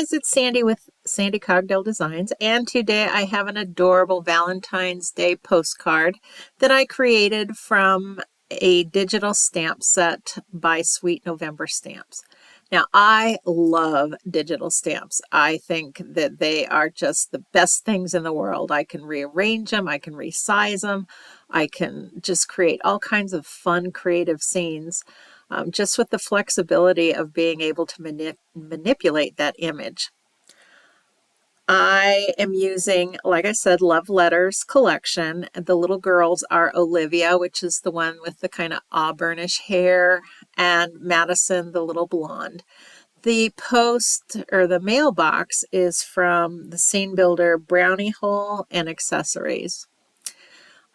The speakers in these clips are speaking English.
guys, it's Sandy with Sandy Cogdell Designs, and today I have an adorable Valentine's Day postcard that I created from a digital stamp set by Sweet November Stamps. Now, I love digital stamps. I think that they are just the best things in the world. I can rearrange them, I can resize them, I can just create all kinds of fun, creative scenes. Just with the flexibility of being able to manipulate that image. I am using, like I said, Love Letters collection. The little girls are Olivia, which is the one with the kind of auburnish hair, and Madison, the little blonde. The post or the mailbox is from the Scene Builder Brownie Hole and Accessories.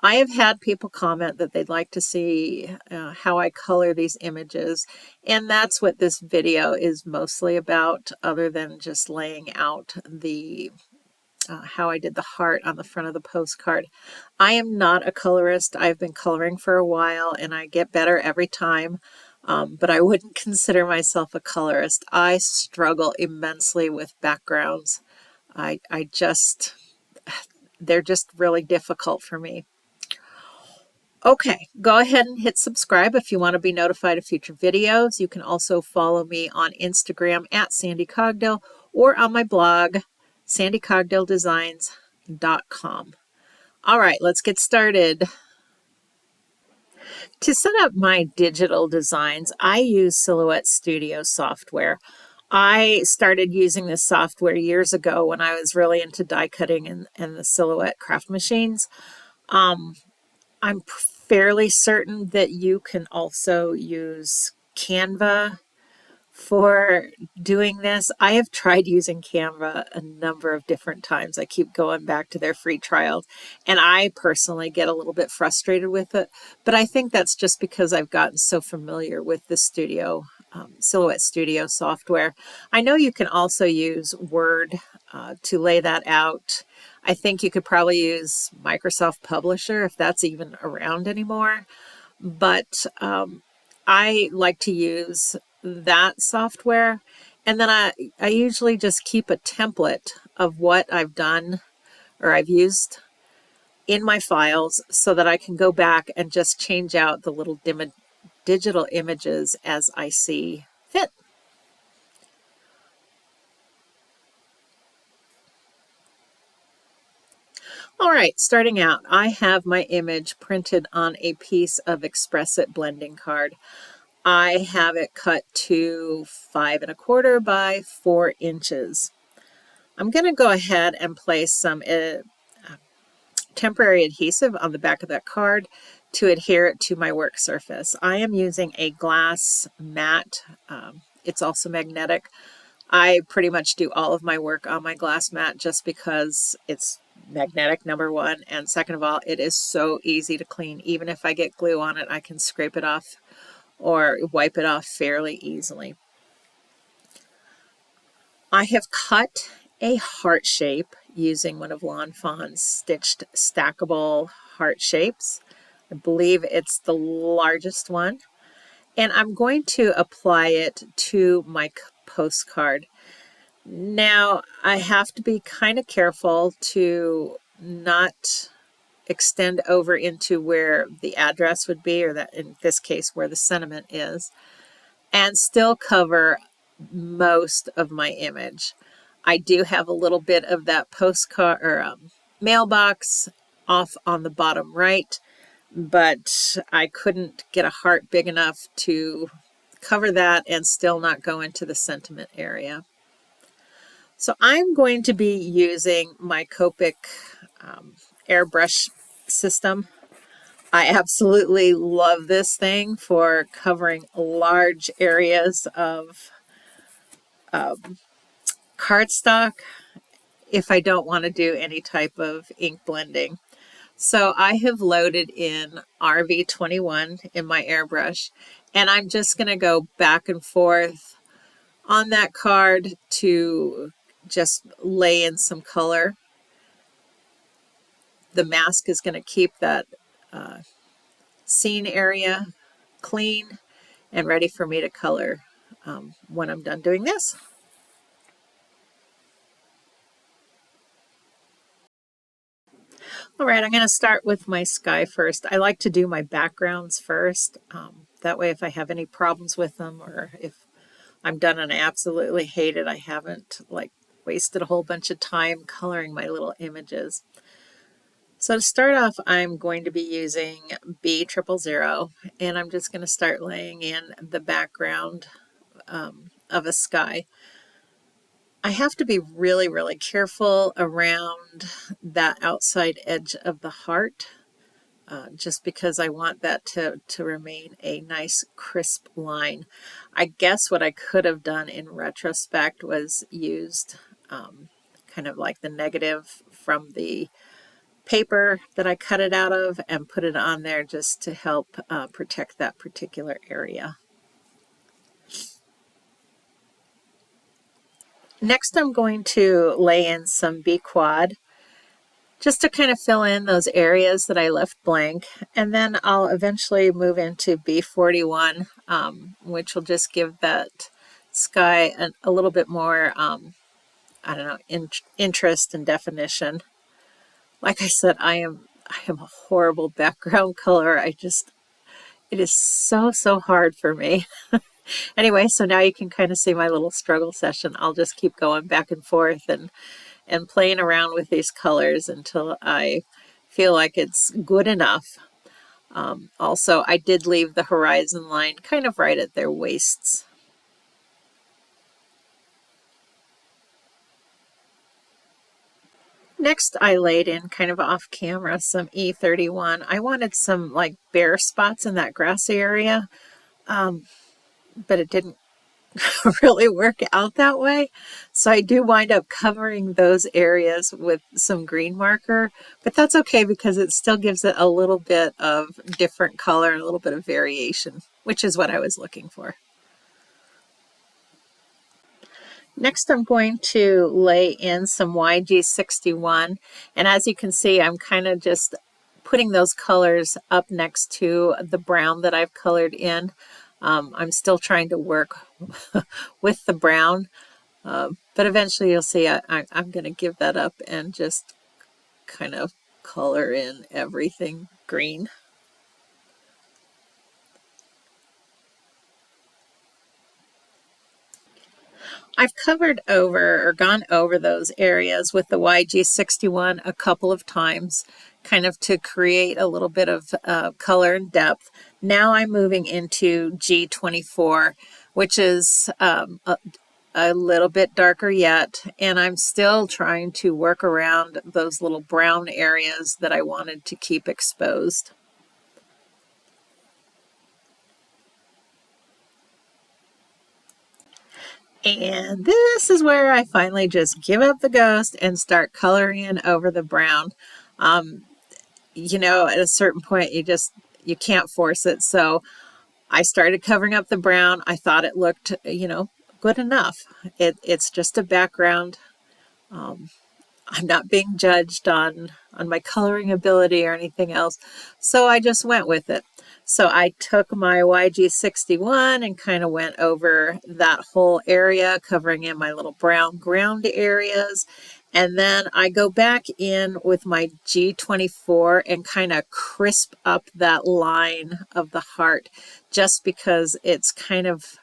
I have had people comment that they'd like to see how I color these images, and that's what this video is mostly about, other than just laying out the how I did the heart on the front of the postcard. I am not a colorist. I've been coloring for a while, and I get better every time, but I wouldn't consider myself a colorist. I struggle immensely with backgrounds. They're just really difficult for me. Okay, go ahead and hit subscribe if you want to be notified of future videos. You can also follow me on Instagram at Sandy Cogdell or on my blog, sandycogdelldesigns.com. All right, let's get started. To set up my digital designs, I use Silhouette Studio software. I started using this software years ago when I was really into die cutting and the Silhouette craft machines. I'm fairly certain that you can also use Canva for doing this. I have tried using Canva a number of different times. I keep going back to their free trials, and I personally get a little bit frustrated with it, but I think that's just because I've gotten so familiar with the Silhouette Studio software. I know you can also use Word to lay that out. I think you could probably use Microsoft Publisher if that's even around anymore. But I like to use that software. And then I usually just keep a template of what I've done or I've used in my files so that I can go back and just change out the little digital images as I see fit. All right, starting out, I have my image printed on a piece of Express It blending card. I have it cut to 5 1/4 by 4 inches. I'm going to go ahead and place some temporary adhesive on the back of that card to adhere it to my work surface. I am using a glass mat. It's also magnetic. I pretty much do all of my work on my glass mat just because it's magnetic, number one, and second of all, it is so easy to clean. Even if I get glue on it, I can scrape it off or wipe it off fairly easily. I have cut a heart shape using one of Lawn Fawn's stitched stackable heart shapes. I believe it's the largest one. And I'm going to apply it to my postcard. Now, I have to be kind of careful to not extend over into where the address would be, or that in this case where the sentiment is, and still cover most of my image. I do have a little bit of that postcard or mailbox off on the bottom right, but I couldn't get a heart big enough to cover that and still not go into the sentiment area. So I'm going to be using my Copic airbrush system. I absolutely love this thing for covering large areas of cardstock if I don't want to do any type of ink blending. So I have loaded in RV21 in my airbrush, and I'm just going to go back and forth on that card to just lay in some color. The mask is going to keep that scene area clean and ready for me to color when I'm done doing this. All right, I'm going to start with my sky first. I like to do my backgrounds first. That way, if I have any problems with them, or if I'm done and I absolutely hate it, I haven't like wasted a whole bunch of time coloring my little images. So to start off, I'm going to be using B000, and I'm just going to start laying in the background of a sky. I have to be really, really careful around that outside edge of the heart, just because I want that to remain a nice crisp line. I guess what I could have done in retrospect was used kind of like the negative from the paper that I cut it out of and put it on there just to help protect that particular area. Next, I'm going to lay in some B quad just to kind of fill in those areas that I left blank. And then I'll eventually move into B41, which will just give that sky a little bit more, I don't know, interest and definition. Like I said, I am a horrible background color. It is so hard for me. Anyway, so now you can kind of see my little struggle session. I'll just keep going back and forth and playing around with these colors until I feel like it's good enough. Also, I did leave the horizon line kind of right at their waists. Next, I laid in kind of off camera some E31. I wanted some like bare spots in that grassy area, but it didn't really work out that way. So I do wind up covering those areas with some green marker, but that's okay because it still gives it a little bit of different color and a little bit of variation, which is what I was looking for. Next, I'm going to lay in some YG61, and as you can see, I'm kind of just putting those colors up next to the brown that I've colored in. I'm still trying to work with the brown, but eventually you'll see I'm going to give that up and just kind of color in everything green. I've covered over or gone over those areas with the YG61 a couple of times, kind of to create a little bit of color and depth. Now I'm moving into G24, which is a little bit darker yet, and I'm still trying to work around those little brown areas that I wanted to keep exposed. And this is where I finally just give up the ghost and start coloring in over the brown. You know, at a certain point, you can't force it. So I started covering up the brown. I thought it looked, good enough. It's just a background. I'm not being judged on my coloring ability or anything else. So I just went with it. So I took my YG61 and kind of went over that whole area, covering in my little brown ground areas. And then I go back in with my G24 and kind of crisp up that line of the heart, just because it's kind of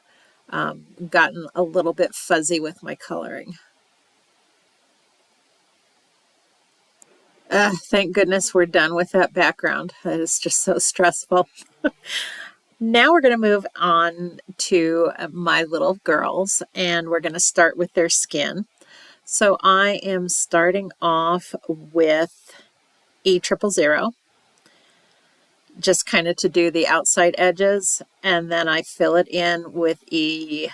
gotten a little bit fuzzy with my coloring. Thank goodness we're done with that background. It is just so stressful. Now we're going to move on to my little girls, and we're going to start with their skin. So I am starting off with E000, just kind of to do the outside edges, and then I fill it in with E00,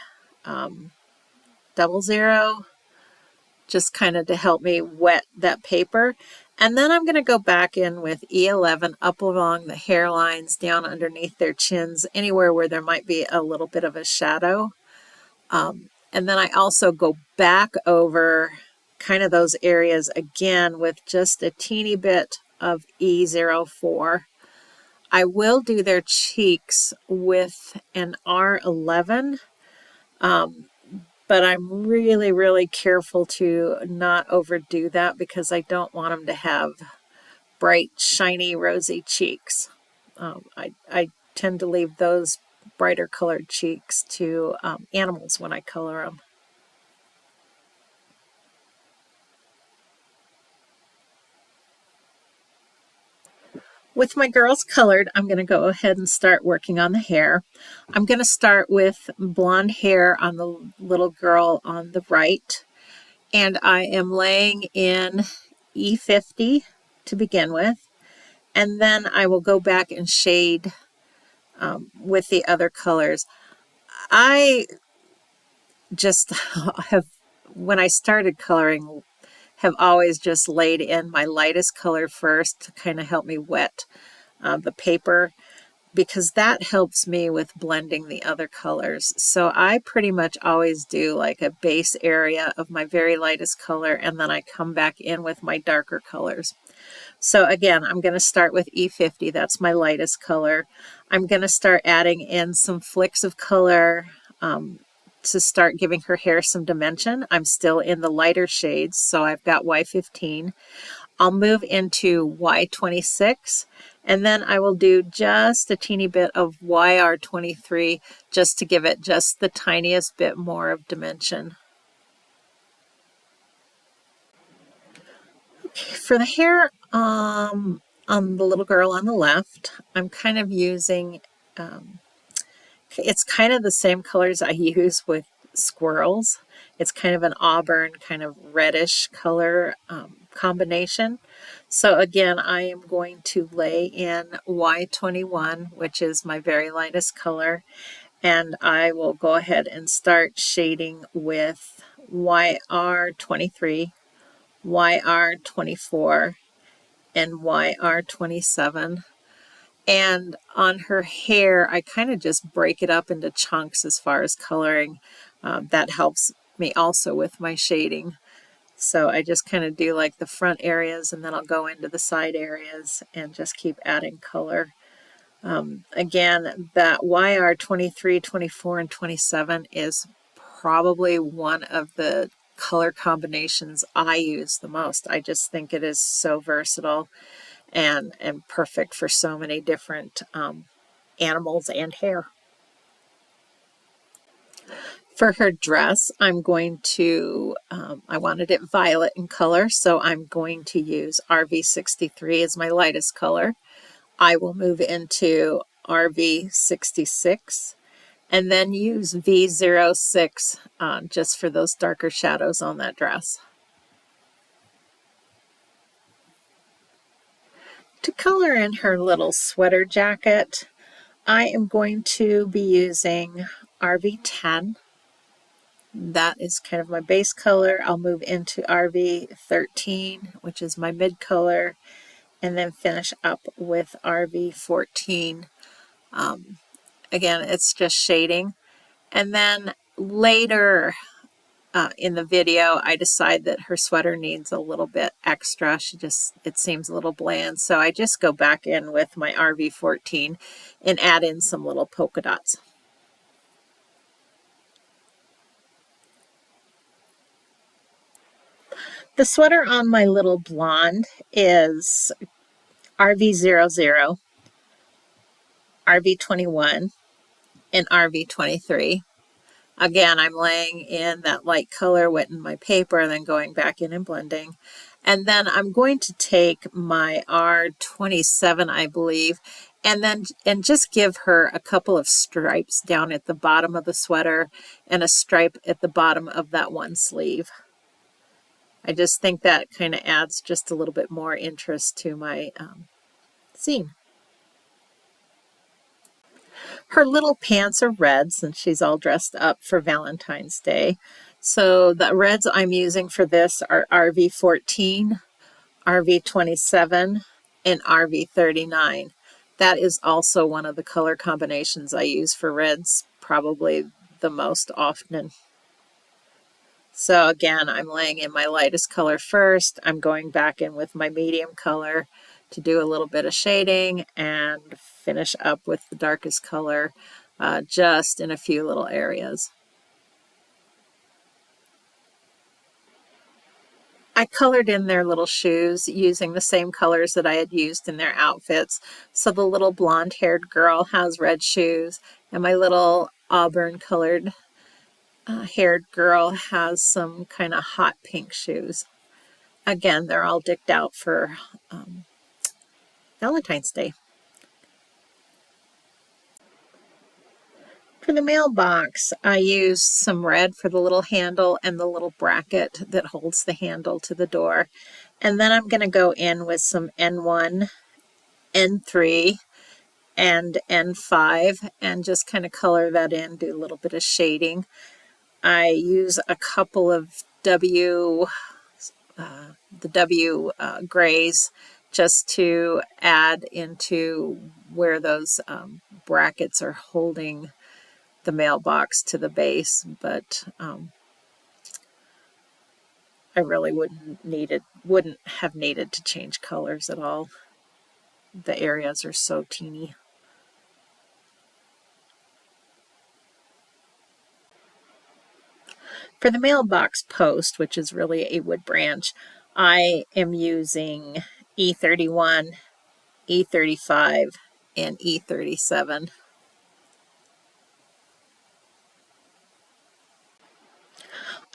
just kind of to help me wet that paper. And then I'm going to go back in with E11 up along the hairlines, down underneath their chins, anywhere where there might be a little bit of a shadow. And then I also go back over kind of those areas again with just a teeny bit of E04. I will do their cheeks with an R11. But I'm really careful to not overdo that because I don't want them to have bright, shiny, rosy cheeks. I tend to leave those brighter colored cheeks to animals when I color them. With my girls colored, I'm going to go ahead and start working on the hair. I'm going to start with blonde hair on the little girl on the right. And I am laying in E50 to begin with. And then I will go back and shade with the other colors. I just have, when I started coloring, have always just laid in my lightest color first to kind of help me wet the paper, because that helps me with blending the other colors. So I pretty much always do like a base area of my very lightest color, and then I come back in with my darker colors. So again, I'm going to start with E50. That's my lightest color. I'm going to start adding in some flicks of color to start giving her hair some dimension. I'm still in the lighter shades, so I've got Y15. I'll move into Y26, and then I will do just a teeny bit of YR23 just to give it just the tiniest bit more of dimension. Okay, for the hair on the little girl on the left, I'm kind of using, it's kind of the same colors I use with squirrels. It's kind of an auburn, kind of reddish color combination. So again, I am going to lay in Y21, which is my very lightest color, and I will go ahead and start shading with YR23, YR24, and YR27. And on her hair, I kind of just break it up into chunks as far as coloring. That helps me also with my shading. So I just kind of do like the front areas, and then I'll go into the side areas and just keep adding color. Again, that YR23, 24, and 27 is probably one of the color combinations I use the most. I just think it is so versatile and perfect for so many different animals and hair. For her dress, I'm going to, I wanted it violet in color, so I'm going to use RV63 as my lightest color. I will move into RV66 and then use V06 just for those darker shadows on that dress. To color in her little sweater jacket, I am going to be using RV10. That is kind of my base color. I'll move into RV13, which is my mid color, and then finish up with RV14. Again, it's just shading. And then later in the video, I decide that her sweater needs a little bit extra. It seems a little bland. So I just go back in with my RV14 and add in some little polka dots. The sweater on my little blonde is RV00, RV21, and RV23. Again, I'm laying in that light color, wetting my paper, and then going back in and blending. And then I'm going to take my R27, I believe, and just give her a couple of stripes down at the bottom of the sweater and a stripe at the bottom of that one sleeve. I just think that kind of adds just a little bit more interest to my scene. Her little pants are red since she's all dressed up for Valentine's Day. So the reds I'm using for this are RV14, RV27, and RV39. That is also one of the color combinations I use for reds, probably the most often. So again, I'm laying in my lightest color first. I'm going back in with my medium color to do a little bit of shading and finish up with the darkest color just in a few little areas. I colored in their little shoes using the same colors that I had used in their outfits. So the little blonde-haired girl has red shoes, and my little auburn-colored haired girl has some kind of hot pink shoes. Again, they're all decked out for Valentine's Day. For the mailbox, I used some red for the little handle and the little bracket that holds the handle to the door. And then I'm going to go in with some N1, N3, and N5 and just kind of color that in, do a little bit of shading. I use a couple of the W grays just to add into where those brackets are holding the mailbox to the base, but I really wouldn't have needed to change colors at all. The areas are so teeny. For the mailbox post, which is really a wood branch, I am using E31, E35, and E37.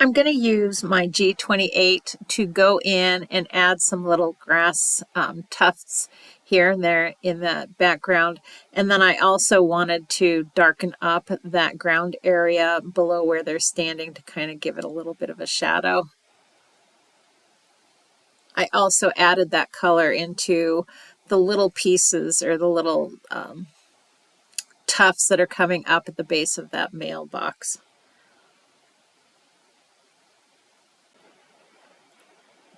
I'm going to use my G28 to go in and add some little grass tufts here and there in the background. And then I also wanted to darken up that ground area below where they're standing to kind of give it a little bit of a shadow. I also added that color into the little pieces or the little tufts that are coming up at the base of that mailbox.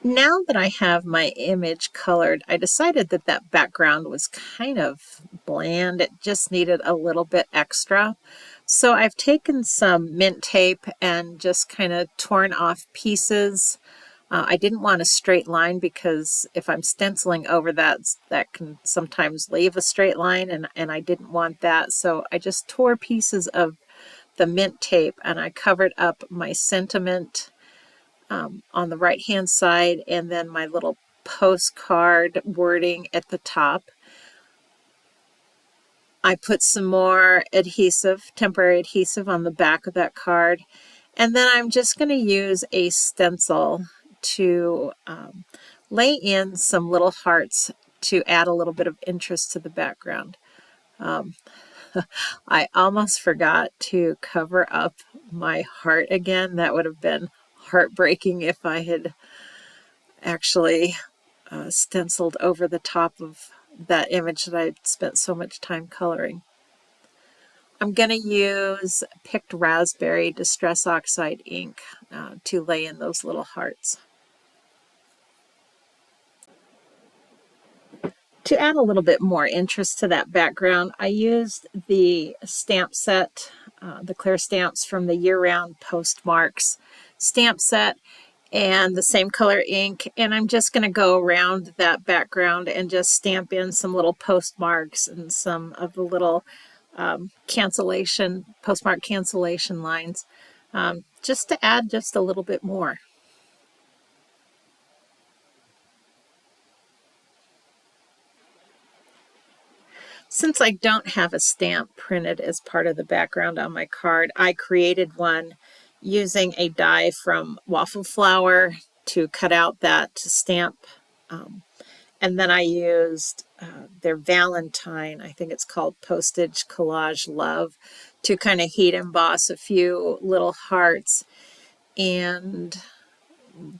Now that I have my image colored, I decided that that background was kind of bland. It just needed a little bit extra. So I've taken some mint tape and just kind of torn off pieces. I didn't want a straight line because if I'm stenciling over that, that can sometimes leave a straight line, and I didn't want that. So I just tore pieces of the mint tape and I covered up my sentiment on the right hand side and then my little postcard wording at the top. I put some more adhesive, temporary adhesive on the back of that card, and then I'm just going to use a stencil to lay in some little hearts to add a little bit of interest to the background. I almost forgot to cover up my heart again. That would have been heartbreaking if I had actually stenciled over the top of that image that I'd spent so much time coloring. I'm going to use picked raspberry Distress Oxide ink to lay in those little hearts. To add a little bit more interest to that background, I used the stamp set, the clear stamps from the year-round Postmarks stamp set, and the same color ink, and I'm just going to go around that background and just stamp in some little postmarks and some of the little postmark cancellation lines, just to add just a little bit more. Since I don't have a stamp printed as part of the background on my card, I created one using a die from waffle flour to cut out that stamp. And then I used their Valentine, I think it's called Postage Collage Love, to kind of heat emboss a few little hearts and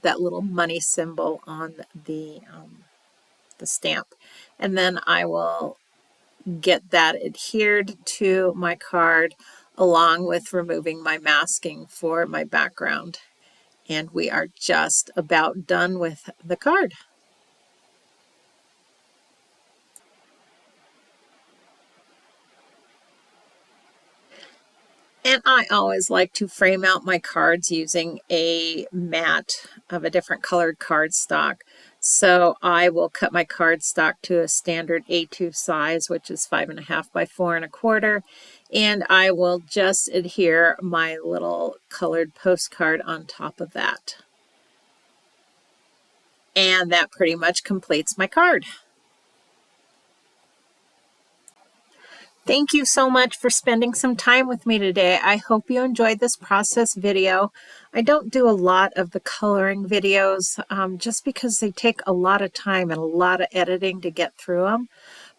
that little money symbol on the stamp. And then I will get that adhered to my card along with removing my masking for my background. And we are just about done with the card. And I always like to frame out my cards using a mat of a different colored cardstock. So I will cut my cardstock to a standard A2 size, which is 5.5 by 4.25, and I will just adhere my little colored postcard on top of that. And that pretty much completes my card. Thank you so much for spending some time with me today. I hope you enjoyed this process video. I don't do a lot of the coloring videos just because they take a lot of time and a lot of editing to get through them.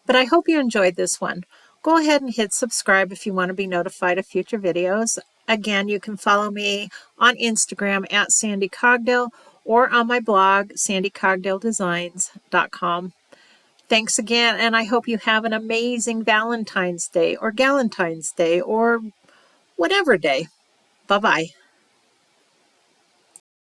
But I hope you enjoyed this one. Go ahead and hit subscribe if you want to be notified of future videos. Again, you can follow me on Instagram at Sandy Cogdell or on my blog, sandycogdelldesigns.com. Thanks again, and I hope you have an amazing Valentine's Day or Galentine's Day or whatever day. Bye-bye.